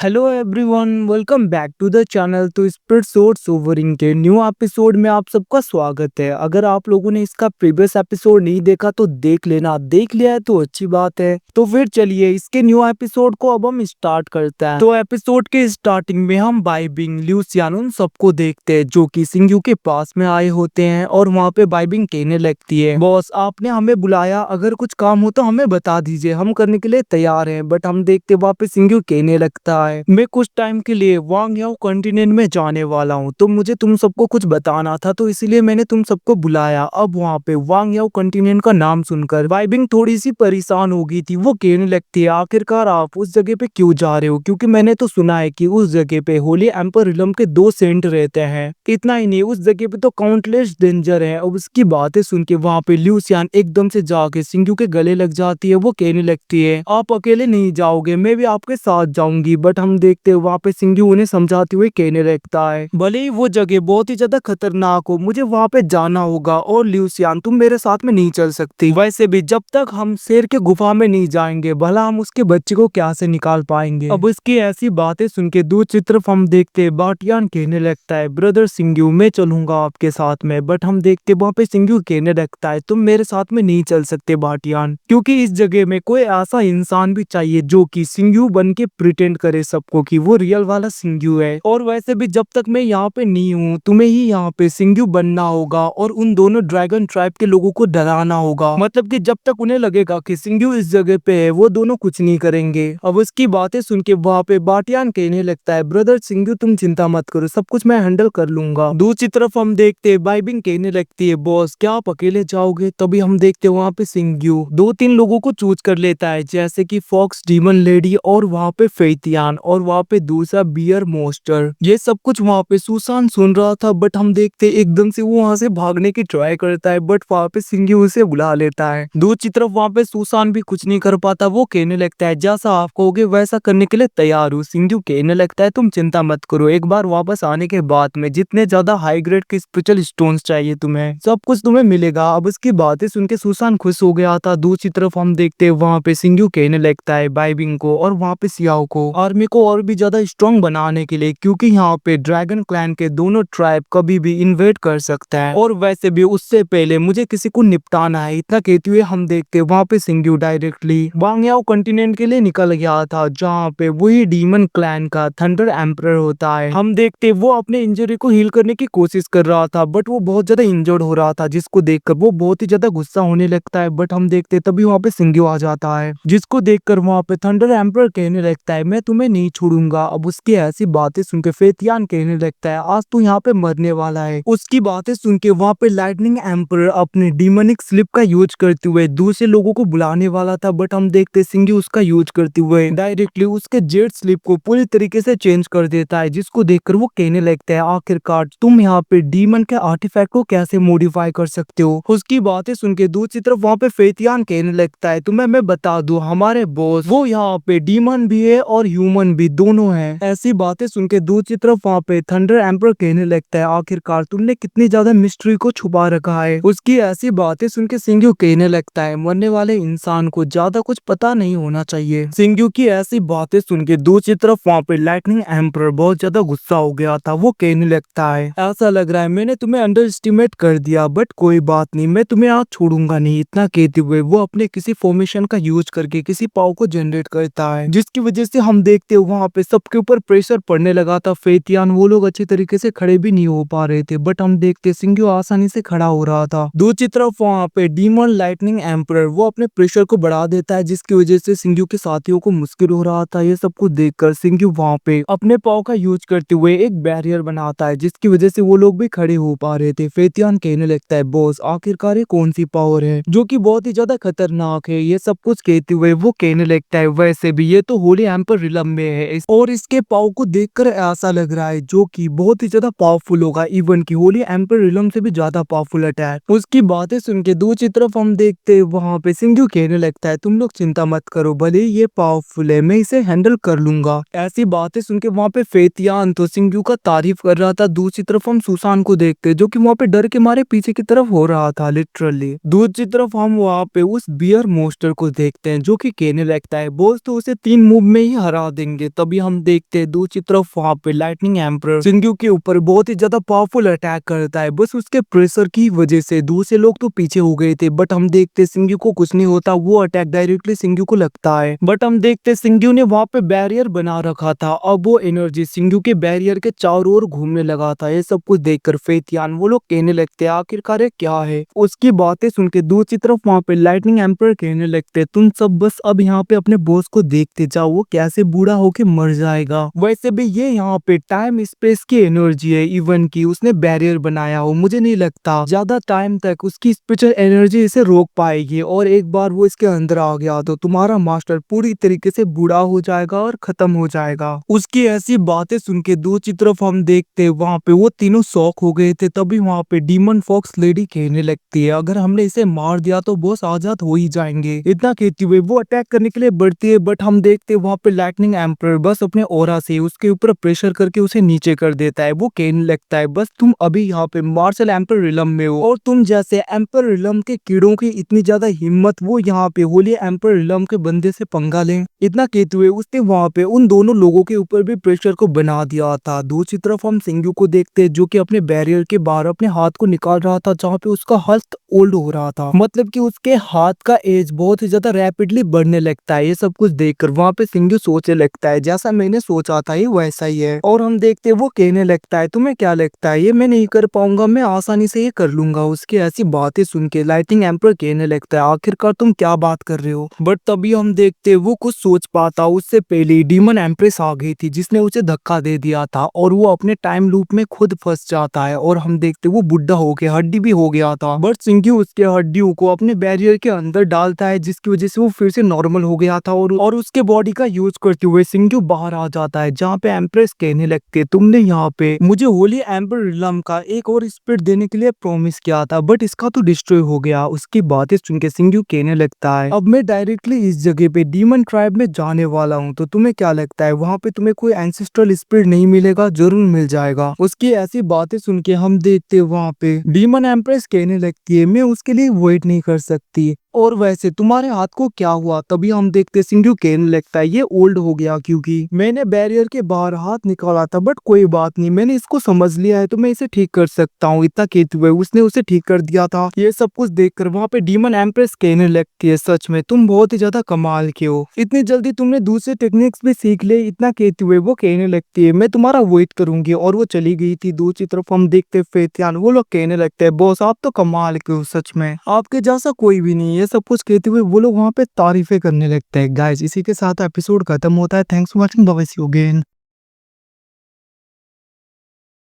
Hello everyone, welcome back to the channel. तो spirit source सोवरिंग के न्यू एपिसोड में आप सबका स्वागत है। अगर आप लोगों ने इसका प्रीवियस एपिसोड नहीं देखा तो देख लेना, देख लिया है तो अच्छी बात है। तो फिर चलिए इसके न्यू एपिसोड को अब हम स्टार्ट करते हैं। तो एपिसोड के स्टार्टिंग में हम बाइबिंग, ल्यूसियान उन सबको देखते हैं जो कि सिंगयू के पास में आए होते हैं और वहाँ पे बाइबिंग कहने लगती है, बॉस आपने हमें बुलाया, अगर कुछ काम हो तो हमें बता दीजिए, हम करने के लिए तैयार हैं। बट हम देखते वहाँ पे सिंगयू कहने लगता है, मैं कुछ टाइम के लिए वांग याओ कॉन्टिनेंट में जाने वाला हूँ, तो मुझे तुम सबको कुछ बताना था, तो इसीलिए मैंने तुम सबको बुलाया। अब वहाँ पे वांग याओ कॉन्टिनेंट का नाम सुनकर वाइबिंग थोड़ी सी परेशान हो गई थी। वो कहने लगती है, आखिरकार आप उस जगह पे क्यों जा रहे हो? क्योंकि मैंने तो सुना है कि उस जगह पे होली एम्पर रिलम के 2 सेंट रहते हैं। इतना ही नहीं, उस जगह पे तो काउंटलेस डेंजर है। अब उसकी बातें सुन के वहाँ पे ल्यूसियान एकदम से जाके सिंगयू के गले लग जाती है। वो कहने लगती है, आप अकेले नहीं जाओगे, मैं भी आपके साथ जाऊंगी। बट हम देखते हैं वहाँ पे सिंगयू उन्हें समझाते हुए कहने लगता है, भले ही वो जगह बहुत ही ज्यादा खतरनाक हो, मुझे वहाँ पे जाना होगा, और ल्यूसियान तुम मेरे साथ में नहीं चल सकती। वैसे भी जब तक हम शेर के गुफा में नहीं जाएंगे, भला हम उसके बच्चे को क्या से निकाल पाएंगे। अब उसकी ऐसी बातें सुन के दूसरी तरफ हम देखते हैं बाटियान कहने लगता है, ब्रदर सिंगयू मैं चलूंगा आपके साथ में। बट हम देखते वहाँ पे सिंगयू कहने लगता है, तुम मेरे साथ में नहीं चल सकते बाटियान, क्योंकि इस जगह में कोई ऐसा इंसान भी चाहिए जो कि सिंगयू बन के प्रिटेंड करे सबको कि वो रियल वाला सिंगयू है। और वैसे भी जब तक मैं यहाँ पे नहीं हूँ, तुम्हें ही यहाँ पे सिंगयू बनना होगा और उन दोनों ड्रैगन ट्राइब के लोगों को डराना होगा। मतलब कि जब तक उन्हें लगेगा कि सिंगयू इस जगह पे है, वो दोनों कुछ नहीं करेंगे। अब उसकी बातें सुन के वहाँ पे बाटियान कहने लगता है, ब्रदर सिंगयू तुम चिंता मत करो, सब कुछ मैं हैंडल कर लूंगा। दूसरी तरफ हम देखते हैं बाइबिंग कहने लगती है, बॉस क्या आप अकेले जाओगे? तभी हम देखते हैं वहाँ पे सिंगयू 2-3 लोगों को चूज कर लेता है, जैसे कि फॉक्स डीमन लेडी और वहाँ पे फेतियान और वहाँ पे दूसरा बियर मोस्टर। ये सब कुछ वहाँ पे सुसान सुन रहा था। बट हम देखते एकदम से वो वहाँ से भागने की ट्राई करता है, बट वहाँ पे सिंगयू उसे बुला लेता है। दूसरी तरफ वहाँ पे सुसान भी कुछ नहीं कर पाता। वो कहने लगता है, जैसा आप कहोगे वैसा करने के लिए तैयार हूँ। सिंगयू कहने लगता है, तुम चिंता मत करो, एक बार वापस आने के बाद में जितने ज्यादा हाई ग्रेड के स्पिरिचुअल स्टोन्स चाहिए तुम्हें, सब कुछ तुम्हें मिलेगा। अब उसकी बातें सुन के सुसान खुश हो गया था। दूसरी तरफ हम देखते हैं वहाँ पे सिंगयू कहने लगता है बाइबिंग को और वहाँ पे सियाओ को, आर्मी को और भी ज्यादा स्ट्रॉन्ग बनाने के लिए, क्योंकि यहाँ पे ड्रैगन क्लैन के दोनों ट्राइब कभी भी इन्वेड कर सकता है, और वैसे भी उससे पहले मुझे किसी को निपटाना है। इतना कहते हुए हम देखते हैं वहाँ पे सिंगयू डायरेक्टली वांग याओ कॉन्टिनेंट के लिए निकल गया था, जहाँ पे वही डीमन क्लैन का थंडर एम्परर होता है। हम देखते वो अपने इंजरी को हील करने की कोशिश कर रहा था, बट वो बहुत ज्यादा इंजर्ड हो रहा था, जिसको देखकर वो बहुत ही ज्यादा गुस्सा होने लगता है। बट हम देखते तभी वहाँ पे सिंगयू आ जाता है, जिसको देखकर वहाँ पे थंडर एम्परर कहने लगता है, मैं तुम्हें नहीं छोड़ूंगा। अब उसकी ऐसी बातें सुन के फेतियान कहने लगता है, आज तू यहाँ पे मरने वाला है। उसकी बातें सुन के वहाँ पे लाइटनिंग एम्परर अपने डीमनिक स्लिप का यूज करते हुए दूसरे लोगों को बुलाने वाला था, बट हम देखते सिंगयू उसका यूज करते हुए डायरेक्टली उसके जेट स्लिप को पूरी तरीके से चेंज कर देता है, जिसको देखकर वो कहने लगता है, आखिरकार तुम यहाँ पे डीमन के आर्टिफैक्ट को कैसे मॉडिफाई कर सकते हो। उसकी बातें सुन के दूसरी तरफ वहाँ पे फेतियान कहने लगता है, तुम्हें मैं बता दूं, हमारे बॉस वो यहाँ पे डीमन भी है और ह्यूमन भी, दोनों है। ऐसी बातें सुन के दूसरी तरफ वहाँ पे थंडर एम्परर कहने लगता है, आखिरकार तुमने कितनी ज्यादा मिस्ट्री को छुपा रखा है। उसकी ऐसी बातें सुन के सिंगयू कहने लगता है, मरने वाले इंसान को ज्यादा कुछ पता नहीं होना चाहिए। सिंगयू की ऐसी बातें सुन के दूसरी तरफ वहाँ पे लाइटनिंग एम्परर बहुत ज्यादा गुस्सा हो गया था। वो कहने लगता है, ऐसा लग रहा है मैंने तुम्हें अंडर एस्टिमेट कर दिया, बट कोई बात नहीं, मैं तुम्हें आज छोड़ूंगा नहीं। इतना कहते हुए वो अपने किसी फॉर्मेशन का यूज करके किसी पावर को जनरेट करता है, जिसकी वजह से हम देखते हैं वहाँ पे सबके ऊपर प्रेशर पड़ने लगा था। फेतियान वो लोग अच्छे तरीके से खड़े भी नहीं हो पा रहे थे, बट हम देखते सिंगयू आसानी से खड़ा हो रहा था। दूसरी तरफ वहाँ पे डीमन लाइटनिंग एम्परर वो अपने प्रेशर को बढ़ा देता है, जिसकी वजह से सिंगयू के साथियों को मुश्किल हो रहा था। ये सब कुछ देखकर सिंगयू वहाँ पे अपने पाव का यूज करते हुए एक बैरियर बनाता है, जिसकी वजह से वो लोग भी खड़े हो पा रहे थे। फेतियान कहने लगता है, बॉस आखिरकार ये कौन सी पावर है जो कि बहुत ही ज्यादा खतरनाक है? ये सब कुछ कहते हुए वो कहने लगता है, वैसे भी ये तो होली एम्पर रिलम में है, और इसके पाव को देखकर ऐसा लग रहा है जो कि बहुत ही ज्यादा पावरफुल होगा, इवन की होली एम्पर रिलम से भी ज्यादा पावरफुल अटैक। उसकी बातें सुन के दूसरी तरफ हम देखते वहाँ पे सिंगयू कहने लगता है, तुम लोग चिंता मत करो, भले ही ये पावरफुल है, मैं इसे हैंडल कर लूंगा। ऐसी बातें सुन के वहाँ पे फेतियान तो सिंगयू का तारीफ कर रहा था। दूसरी तरफ हम सुसान को देखते जो कि वहाँ पे डर के मारे पीछे की तरफ हो रहा था लिटरली। दूसरी तरफ हम वहाँ पे उस बियर मोस्टर को देखते हैं जो कि कहने लगता है, बोस तो उसे 3 मूव में ही हरा देंगे। जाएंगे। तभी हम देखते हैं दूसरी तरफ वहाँ पे लाइटनिंग एम्परर सिंग्यू के ऊपर बहुत ही ज्यादा पावरफुल अटैक करता है। बस उसके प्रेशर की वजह से दूसरे लोग तो पीछे हो गए थे, बट हम देखते सिंग्यू को कुछ नहीं होता, वो अटैक डायरेक्टली सिंग्यू को लगता है। बट हम देखते सिंग्यू ने वहाँ पे बैरियर बना रखा था, अब वो एनर्जी सिंग्यू के बैरियर के चारों ओर घूमने लगा था। ये सब कुछ देखकर फेथियान वो लोग कहने लगते आखिरकार ये क्या है। उसकी बातें सुन के दूसरी तरफ वहाँ पे लाइटनिंग एम्परर कहने लगते तुम सब बस अब यहाँ पे अपने बॉस को देखते जाओ, वो कैसे बूढ़ा होके मर जाएगा। वैसे भी ये यहाँ पे टाइम स्पेस की एनर्जी है इवन की उसने बैरियर बनाया हो, मुझे नहीं लगता ज्यादा टाइम तक उसकी स्पिरिचुअल एनर्जी इसे रोक पाएगी, और एक बार वो इसके अंदर आ गया तो तुम्हारा मास्टर पूरी तरीके से बूढ़ा हो जाएगा और खत्म हो जाएगा। उसकी ऐसी बातें सुन के दूसरी तरफ हम देखते वहाँ पे वो तीनों शॉक हो गए थे। तभी वहाँ पे डीमन फॉक्स लेडी कहने लगती है अगर हमने इसे मार दिया तो बॉस आजाद हो ही जाएंगे। इतना कहती हुए वो अटैक करने के लिए बढ़ती है, बट हम देखते वहाँ पे लाइटनिंग एम्परर बस अपने ऑरा से उसके ऊपर प्रेशर करके उसे नीचे कर देता है। वो कहने लगता है बस तुम अभी यहाँ पे मार्शल एम्पर रिलम में हो, और तुम जैसे एम्पर रिलम के कीड़ों की इतनी ज्यादा हिम्मत वो यहाँ पे होली एम्पर रिलम के बंदे से पंगा लें। इतना कहते हुए उसने वहाँ पे उन दोनों लोगों के ऊपर भी प्रेशर को बना दिया था। दूसरी तरफ हम सिंग्यू को देखते हैं जो कि अपने बैरियर के बाहर अपने हाथ को निकाल रहा था, जहाँ पे उसका हाथ ओल्ड हो रहा था, मतलब कि उसके हाथ का एज बहुत ही ज्यादा रैपिडली बढ़ने लगता है। ये सब कुछ देखकर वहाँ पे सिंग्यू सोचने लगता है जैसा मैंने सोचा था ये वैसा ही है, और हम देखते वो कहने लगता है तुम्हें क्या लगता है ये मैं नहीं कर पाऊंगा, मैं आसानी से ये कर लूंगा। उसकी ऐसी बातें सुन के लाइटिंग एम्पर कहने लगता है आखिरकार तुम क्या बात कर रहे हो। बट तभी हम देखते वो कुछ सोच पाता उससे पहले डीमन एम्प्रेस आ गई थी जिसने उसे धक्का दे दिया था, और वो अपने टाइम लूप में खुद फंस जाता है, और हम देखते वो बुढ़ा हो गया हड्डी भी हो गया था। बट सिंग्यू उसके हड्डियों को अपने बैरियर के अंदर डालता है जिसकी वजह से वो फिर से नॉर्मल हो गया था, और उसके बॉडी का यूज करते हुए सिंग्यू बाहर आ जाता है, जहाँ पे एम्प्रेस कहने लगते है तुमने यहाँ पे मुझे होली एम्पर रिलम का एक और स्पिरिट देने के लिए प्रॉमिस किया था, बट इसका तो डिस्ट्रॉय हो गया। उसकी बातें सुन के सिंग्यू कहने लगता है अब मैं डायरेक्टली इस जगह पे डीमन ट्राइब में जाने वाला हूँ, तो तुम्हें क्या लगता है वहाँ पे तुम्हें कोई एंसेस्ट्रल स्पिरिट नहीं मिलेगा? जरूर मिल जाएगा। उसकी ऐसी बातें सुन के हम देखते वहाँ पे डीमन एम्प्रेस कहने लगती है मैं उसके लिए वेट नहीं कर सकती, और वैसे तुम्हारे हाथ को क्या हुआ? तभी हम देखते सिंग्यू कहने लगता है ये ओल्ड हो गया क्योंकि मैंने बैरियर के बाहर हाथ निकाला था, बट कोई बात नहीं मैंने इसको समझ लिया है तो मैं इसे ठीक कर सकता हूँ। इतना कहते हुए उसने उसे ठीक कर दिया था। ये सब कुछ देखकर वहाँ पे डीमन एम्प्रेस कहने लगती है सच में तुम बहुत ही ज्यादा कमाल के हो, इतनी जल्दी तुमने दूसरे टेक्निक्स भी सीख ले। इतना कहते हुए वो कहने लगती है मैं तुम्हारा वेट करूंगी, और वो चली गई थी। दूसरी तरफ हम देखते फेथियान वो लोग कहने लगते हैं बॉस आप तो कमाल के हो, सच में आपके जैसा कोई भी नहीं। ये सब कुछ कहते हुए वो लोग वहाँ पे तारीफें करने लगते हैं। गाइस इसी के साथ एपिसोड खत्म होता है। Thanks for watching, bye see you again.